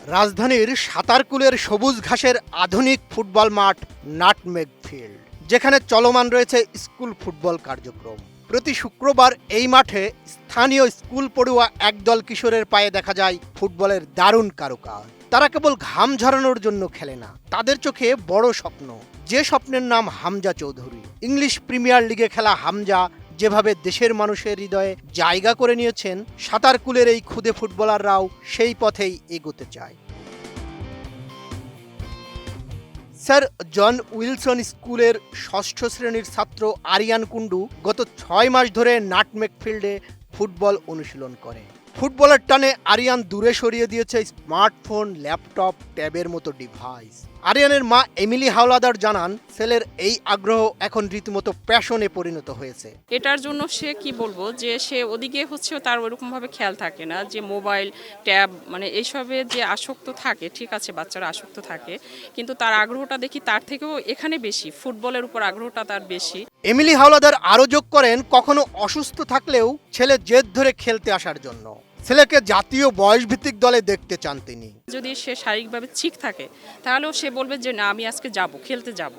রাজধানীর সাতারকুলের সবুজ ঘাসের আধুনিক ফুটবল মাঠ নাটমেগ ফিল্ড, যেখানে চলমান রয়েছে স্কুল ফুটবল কার্যক্রম। প্রতি শুক্রবার এই মাঠে স্থানীয় স্কুল পড়ুয়া একদল কিশোরের পায়ে দেখা যায় ফুটবলের দারুণ কারুকাজ। তারা কেবল ঘাম ঝরানোর জন্য খেলে না, তাদের চোখে বড় স্বপ্ন, যে স্বপ্নের নাম হামজা চৌধুরী। ইংলিশ প্রিমিয়ার লিগে খেলা হামজা যেভাবে দেশের মানুষের হৃদয়ে জায়গা করে নিয়েছেন, সাতারকুলের এই খুদে ফুটবলাররাও সেই পথেই এগোতে চায়। স্যার জন উইলসন স্কুলের ষষ্ঠ শ্রেণীর ছাত্র আরিয়ান কুন্ডু গত 6 মাস ধরে নাটমেগ ফিল্ডে ফুটবল অনুশীলন করে। ফুটবলের টানে আরিয়ান দূরে সরিয়ে দিয়েছে স্মার্টফোন, ল্যাপটপ, ট্যাবের মতো ডিভাইস। আরিয়ানের মা এমিলি হাওলাদার জানান, ছেলের এই আগ্রহ এখন রীতিমতো প্যাশনে পরিণত হয়েছে। এটার জন্য সে কি বলবো যে সে ওদিকে হচ্ছে তার ওইরকমভাবে খেয়াল থাকে না, যে মোবাইল, ট্যাব মানে এইসবে যে আসক্ত থাকে, ঠিক আছে বাচ্চারা আসক্ত থাকে, কিন্তু তার আগ্রহটা দেখি তার থেকেও এখানে বেশি, ফুটবলের উপর আগ্রহটা তার বেশি। এমিলি হাওলাদার আরও যোগ করেন, কখনো অসুস্থ থাকলেও ছেলে জেদ ধরে খেলতে আসার জন্য। ছেলেকে জাতীয় বয়সভিত্তিক দলে দেখতে চান তিনি। যদি সে শারীরিকভাবে ঠিক থাকে তাহলেও সে বলবে যে না, আমি আজকে যাব, খেলতে যাব।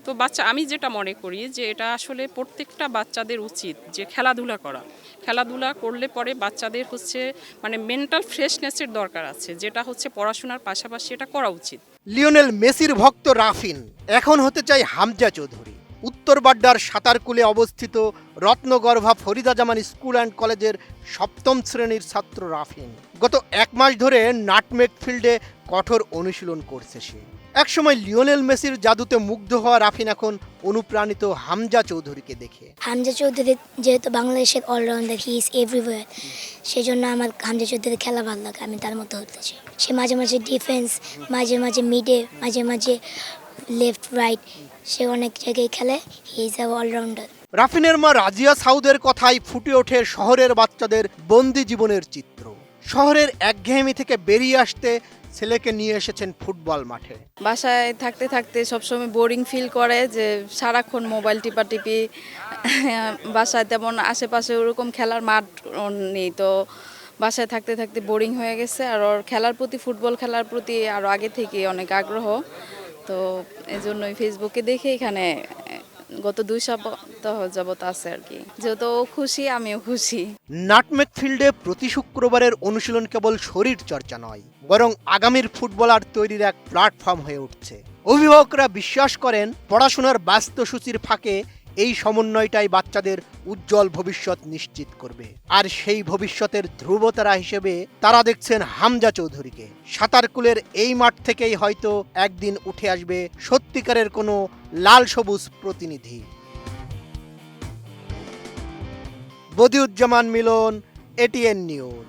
তো বাচ্চা, আমি যেটা মনে করি যে এটা আসলে প্রত্যেকটা বাচ্চাদের উচিত যে খেলাধুলা করা। খেলাধুলা করলে পরে বাচ্চাদের হচ্ছে মানে মেন্টাল ফ্রেশনেসের দরকার আছে, যেটা হচ্ছে পড়াশোনার পাশাপাশি এটা করা উচিত। লিওনেল মেসির ভক্ত রাফিন এখন হতে চায় হামজা চৌধুরী। উত্তর বাড্ডার সাতারকুলে অবস্থিত রত্নগর্ভা ফরিদা জামান স্কুল অ্যান্ড কলেজের 7ম শ্রেণীর ছাত্র রাফিন গত 1 মাস ধরে নাটমেগ ফিল্ডে কঠোর অনুশীলন করছে সে। একসময় লিওনেল মেসির জাদুতে মুগ্ধ হওয়া রাফিন এখন অনুপ্রাণিত হামজা চৌধুরীকে দেখে। হামজা চৌধুরী যেহেতু বাংলাদেশের অলরাউন্ডার, হি ইজ এভরিওয়্যার, সেই জন্য আমার হামজা চৌধুরী খেলা ভালো লাগে, আমি তার মতো হতে চাই। সে মাঝে মাঝে ডিফেন্স, মাঝে মাঝে মিডে, মাঝে মাঝে লেফট রাইট, সে অনেক জায়গায় খেলে। He is a allrounder. রাফিনের মা রাজিয়া সাউদের কথাই ফুটে ওঠে শহরের বাচ্চাদের বন্দি জীবনের চিত্র। শহরের একঘেয়েমি থেকে বেরিয়ে আসতে ছেলেকে নিয়ে এসেছেন ফুটবল মাঠে। বাসায় থাকতে থাকতে সবসময় বোরিং ফিল করে, যে সারাক্ষণ মোবাইল টিপাটিপি, বাসায় তেমন আশেপাশে ওরকম খেলার মাঠ নেই, তো বাসায় থাকতে থাকতে বোরিং হয়ে গেছে। আর ওর খেলার প্রতি, ফুটবল খেলার প্রতি আরও আগে থেকে অনেক আগ্রহ, তো এই জন্যই ফেসবুকে দেখে এখানে গত 2 সপ্তাহ যাবত আছে আর কি। যেহেতু ও খুশি, আমিও খুশি। নাটমেগ ফিল্ডে প্রতি শুক্রবারের অনুশীলন কেবল শরীর চর্চা নয়, বরং আগামীর ফুটবলার তৈরির এক প্ল্যাটফর্ম হয়ে উঠছে। অভিভাবকরা বিশ্বাস করেন, পড়াশোনার ব্যস্ত সূচির ফাঁকে এই সমন্বয়টাই বাচ্চাদের উজ্জ্বল ভবিষ্যৎ নিশ্চিত করবে। আর সেই ভবিষ্যতের ধ্রুবতারা হিসেবে তারা দেখছেন হামজা চৌধুরীকে। সাতারকুলের এই মাঠ থেকেই হয়তো একদিন উঠে আসবে সত্যিকারের কোনো লাল সবুজ প্রতিনিধি। বদিউজ্জামান মিলন, এটিএন নিউজ।